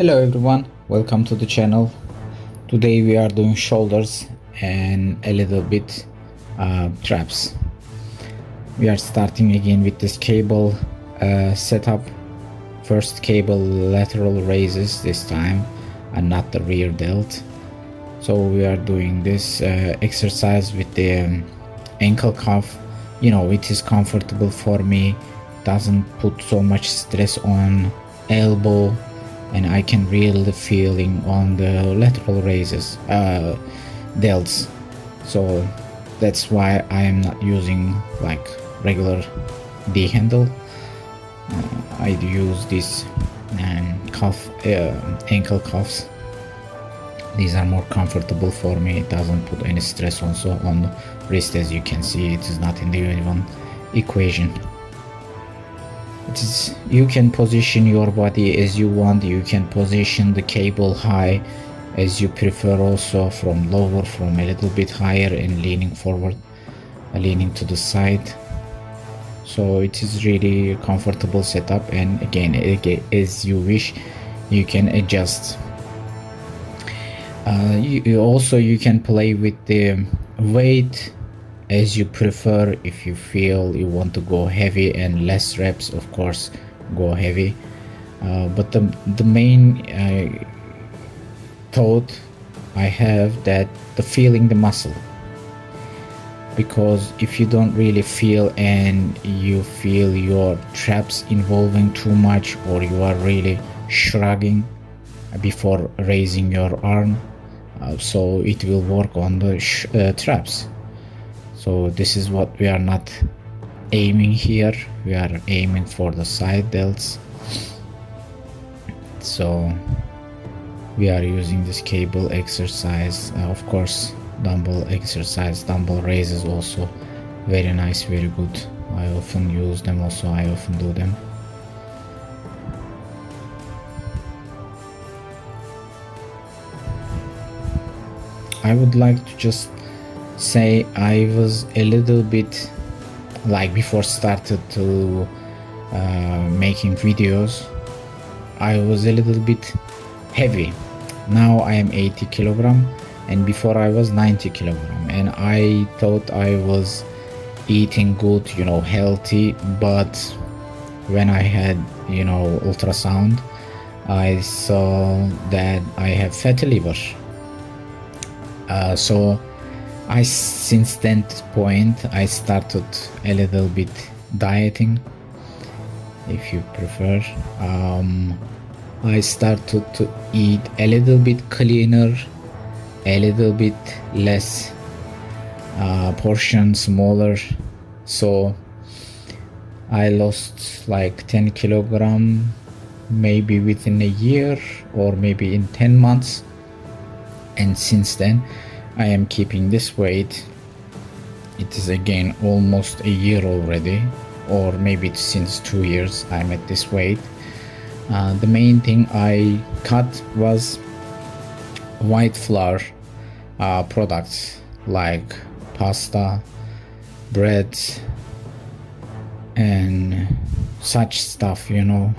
Hello everyone, welcome to the channel. Today we are doing shoulders and a little bit traps. We are starting again with this cable setup. First cable lateral raises this time and not the rear delt. So we are doing this exercise with the ankle cuff. You know, it is comfortable for me, doesn't put so much stress on elbow, and I can really feeling on the lateral raises delts. So that's why I am not using like regular D handle. I use this cuff ankle cuffs. These are more comfortable for me. It doesn't put any stress also on the wrist. As you can see, it is not in the even equation. It is, you can position your body as you want. You can position the cable high as you prefer, also from lower, from a little bit higher, and leaning forward, leaning to the side. So it is really a comfortable setup, and again, as you wish, you can adjust. You can play with the weight as you prefer. If you feel you want to go heavy and less reps, of course go heavy, but the main thought I have that the feeling the muscle, because if you don't really feel and you feel your traps involving too much, or you are really shrugging before raising your arm, so it will work on the traps. So this is what we are not aiming here. We are aiming for the side delts. So we are using this cable exercise. Of course, dumbbell exercise, dumbbell raises also very nice, very good. I often use them also. I often do them. I would like to just say I was a little bit, like before started to making videos, I was a little bit heavy. Now I am 80 kilogram, and before I was 90 kilogram, and I thought I was eating good, you know, healthy, but when I had, you know, ultrasound, I saw that I have fatty liver. So since that point I started a little bit dieting, if you prefer. I started to eat a little bit cleaner, a little bit less portion, smaller. So I lost like 10 kilogram maybe within a year, or maybe in 10 months, and since then I am keeping this weight. It is again almost a year already, or maybe since 2 years I'm at this weight. The main thing I cut was white flour products like pasta, bread, and such stuff, you know,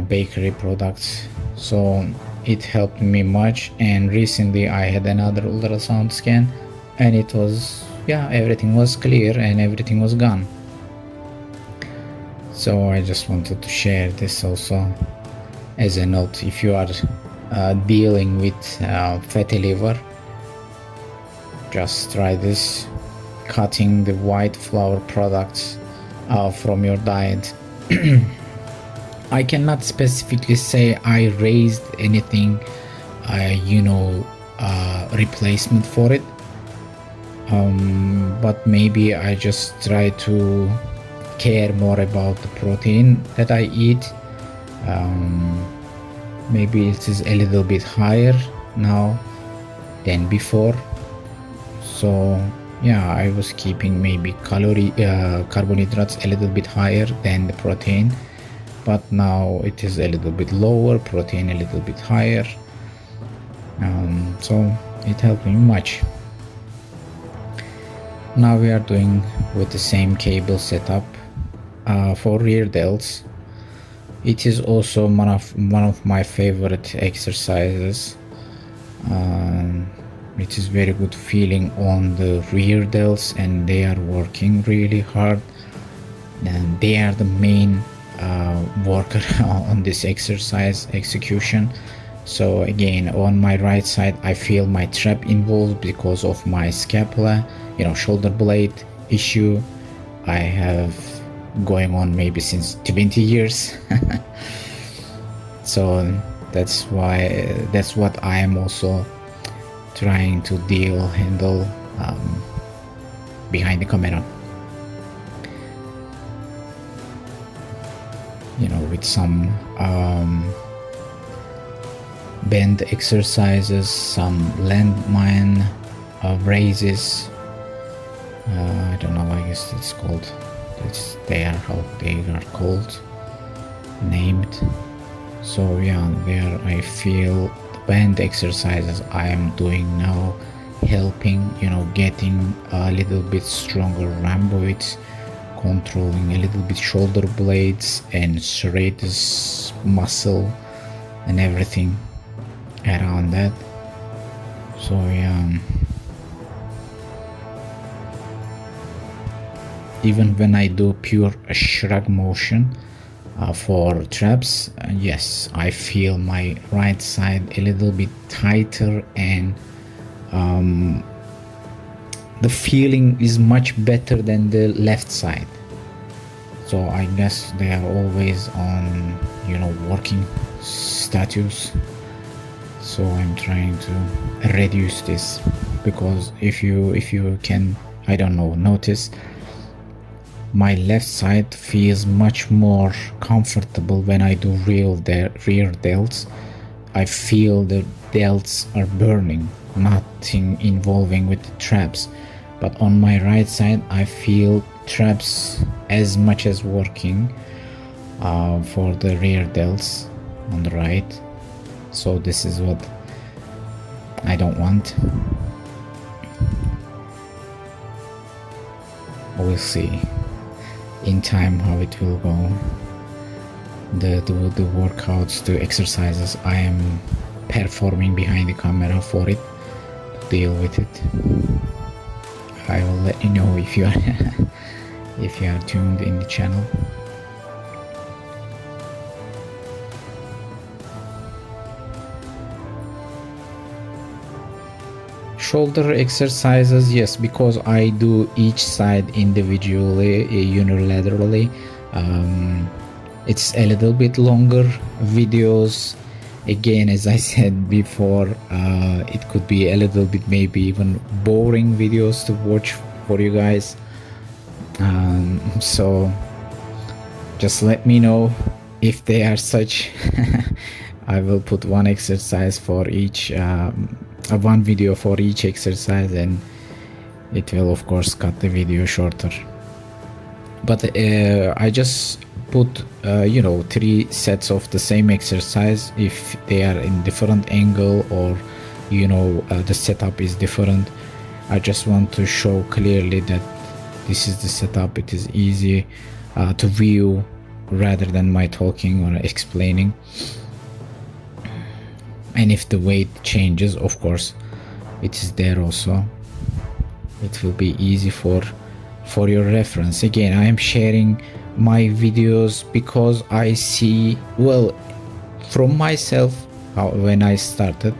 bakery products. So it helped me much. And recently I had another ultrasound scan, and it was, yeah, everything was clear and everything was gone. So I just wanted to share this also as a note. If you are dealing with fatty liver, just try this, cutting the white flour products from your diet. I cannot specifically say I raised anything, you know, replacement for it, but maybe I just try to care more about the protein that I eat. Maybe it is a little bit higher now than before. So yeah, I was keeping maybe carbohydrates a little bit higher than the protein, but now it is a little bit lower, protein a little bit higher. So it helped me much. Now we are doing with the same cable setup for rear delts. It is also one of my favorite exercises. It is very good feeling on the rear delts, and they are working really hard, and they are the main worker on this exercise execution. So again, on my right side I feel my trap involved because of my scapula, shoulder blade issue I have going on maybe since 20 years. So that's what I am also trying to handle behind the camera, with some bend exercises, some landmine raises. I don't know, I guess it's called, how they are called, named. So yeah, there I feel the band exercises I am doing now helping, getting a little bit stronger rhomboids, controlling a little bit shoulder blades and serratus muscle and everything around that. So yeah, even when I do pure shrug motion for traps, yes, I feel my right side a little bit tighter, and the feeling is much better than the left side. So I guess they are always on working status. So I'm trying to reduce this, because if you can, I don't know, notice my left side feels much more comfortable when I do rear delts. I feel the delts are burning, nothing involving with the traps. But on my right side I feel traps as much as working for the rear delts on the right. So this is what I don't want. We'll see in time how it will go. The workouts, the exercises I am performing behind the camera for it, to deal with it. I will let you know if you are if you are tuned in the channel. Shoulder exercises, yes, because I do each side individually, unilaterally. It's a little bit longer videos. Again, as I said before, it could be a little bit maybe even boring videos to watch for you guys. So just let me know if they are such. I will put one exercise for each, one video for each exercise, and it will of course cut the video shorter. But I just put 3 sets of the same exercise if they are in different angle, or the setup is different. I just want to show clearly that this is the setup. It is easy to view rather than my talking or explaining. And if the weight changes, of course it is there also. It will be easy for your reference. Again, I am sharing my videos because I see, well, from myself, when I started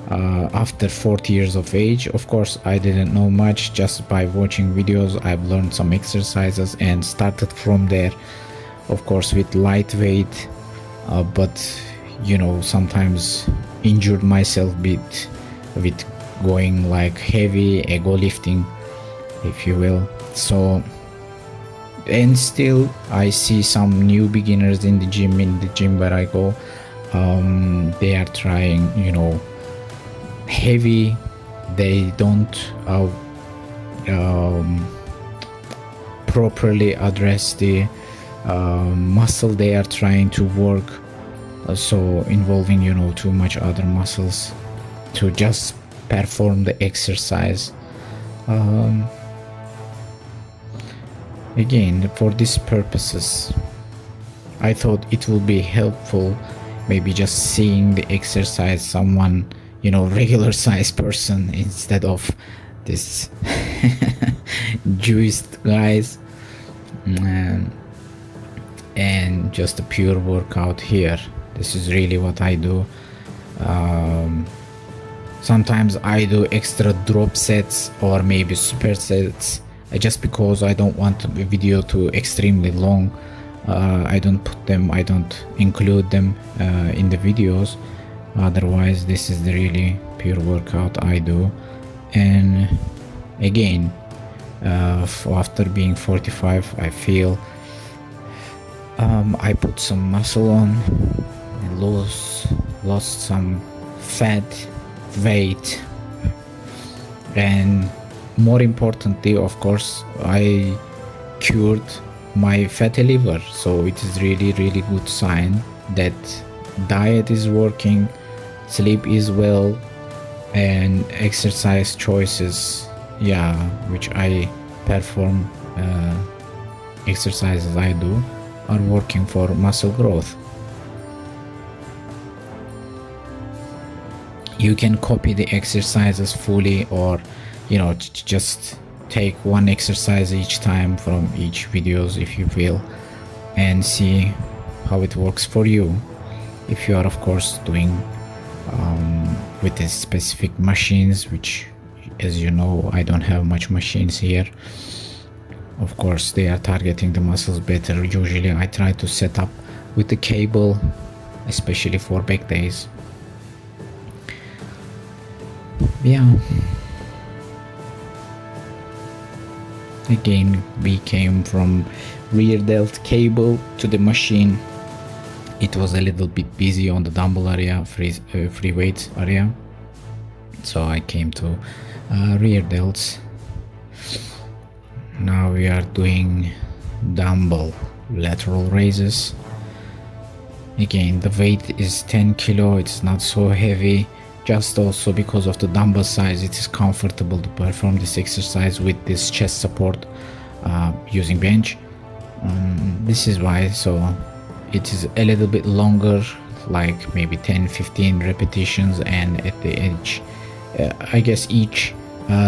after 40 years of age. Of course I didn't know much. Just by watching videos I've learned some exercises and started from there, of course with lightweight, but sometimes injured myself a bit with going like heavy ego lifting, if you will. So, and still I see some new beginners in the gym where I go. They are trying heavy. They don't properly address the muscle they are trying to work, so involving too much other muscles to just perform the exercise. Again, for these purposes I thought it will be helpful, maybe just seeing the exercise someone, you know, regular size person instead of this juiced guys, and just a pure workout here. This is really what I do. Sometimes I do extra drop sets or maybe super sets, just because I don't want the video to extremely long. I don't include them in the videos. Otherwise, this is the really pure workout I do. And again, after being 45, I feel I put some muscle on and lost some fat, weight, and more importantly, of course, I cured my fatty liver. So it is really good sign that diet is working, sleep is well, and exercise choices, yeah, which I perform, exercises I do, are working for muscle growth. You can copy the exercises fully, or you know, just take one exercise each time from each videos if you feel, and see how it works for you. If you are, of course, doing with the specific machines, which, as you know, I don't have much machines here. Of course, they are targeting the muscles better. Usually I try to set up with the cable, especially for back days. Yeah, again, we came from rear delt cable to the machine. It was a little bit busy on the dumbbell area, free weights area, so I came to rear delts. Now we are doing dumbbell lateral raises. Again, the weight is 10 kilo, it's not so heavy. Just also because of the dumbbell size, it is comfortable to perform this exercise with this chest support using bench. This is why, so it is a little bit longer, like maybe 10-15 repetitions, and at the edge, I guess each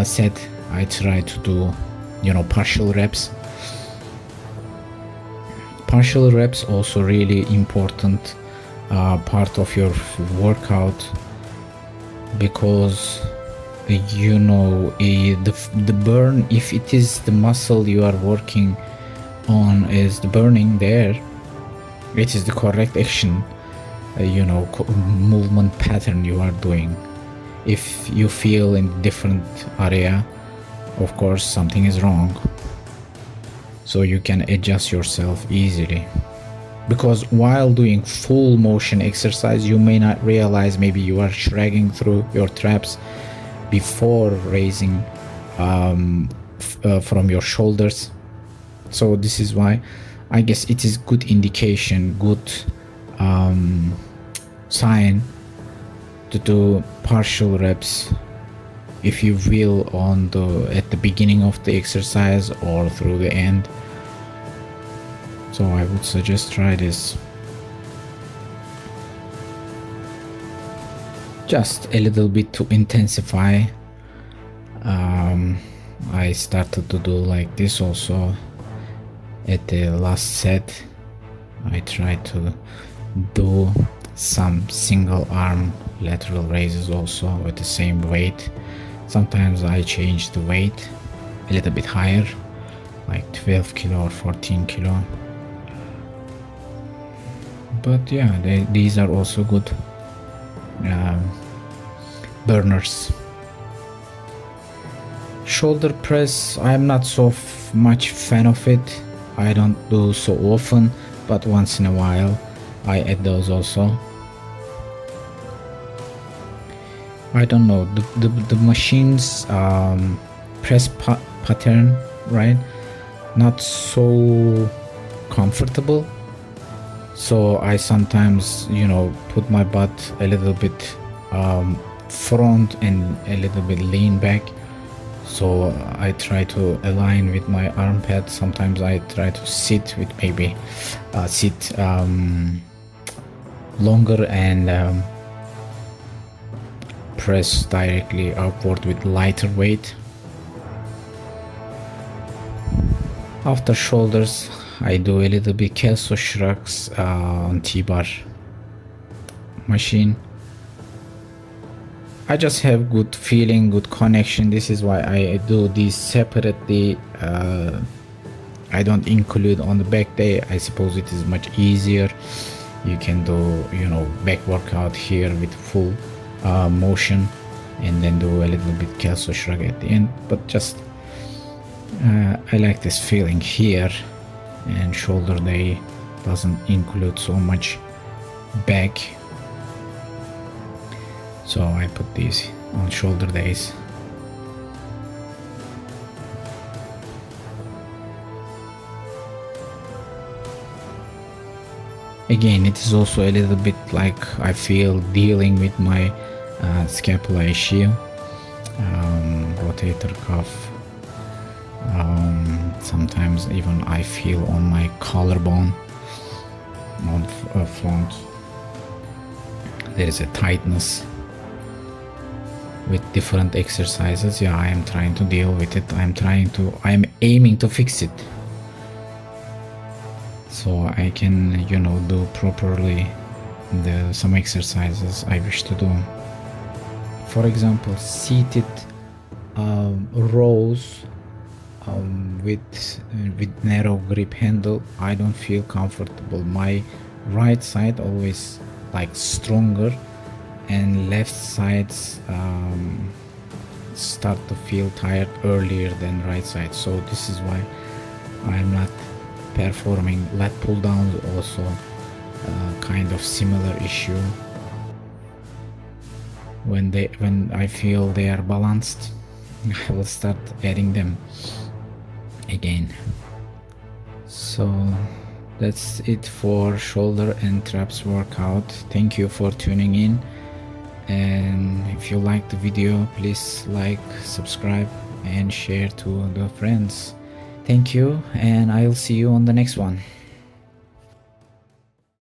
set I try to do, you know, partial reps. Partial reps also really important part of your workout, because you know, the burn, if it is the muscle you are working on is the burning there, it is the correct action, you know, movement pattern you are doing. If you feel in different area, of course something is wrong, so you can adjust yourself easily. Because while doing full motion exercise, you may not realize maybe you are dragging through your traps before raising from your shoulders. So this is why I guess it is good indication, good sign to do partial reps, if you will, on at the beginning of the exercise or through the end. So I would suggest try this. Just a little bit to intensify. I started to do like this also at the last set. I tried to do some single arm lateral raises also with the same weight. Sometimes I change the weight a little bit higher, like 12 kilo or 14 kilo. But yeah, these are also good burners. Shoulder press, I'm not so much fan of it. I don't do so often, but once in a while I add those also. I don't know, the machine's press pattern, right, not so comfortable. So I sometimes, you know, put my butt a little bit front and a little bit lean back So I try to align with my arm pad. Sometimes I try to sit with maybe sit longer and press directly upward with lighter weight. After shoulders, I do a little bit kelso shrugs on T-bar machine. I just have good feeling, good connection. This is why I do these separately. I don't include on the back day. I suppose it is much easier. You can do, you know, back workout here with full motion, and then do a little bit kelso shrug at the end. But just I like this feeling here, and shoulder day doesn't include so much back, so I put these on shoulder days. Again, it is also a little bit like I feel dealing with my scapula issue, rotator cuff. Sometimes even I feel on my collarbone on front there is a tightness. With different exercises, yeah, I am trying to deal with it. I am aiming to fix it, so I can, you know, do properly some exercises I wish to do. For example, seated rows with narrow grip handle, I don't feel comfortable. My right side always like stronger, and left sides start to feel tired earlier than right side. So this is why I'm not performing lat pull downs. Also kind of similar issue. When I feel they are balanced, I will start adding them again. So that's it for shoulder and traps workout. Thank you for tuning in, and if you like the video, please like, subscribe and share to the friends. Thank you, and I'll see you on the next one.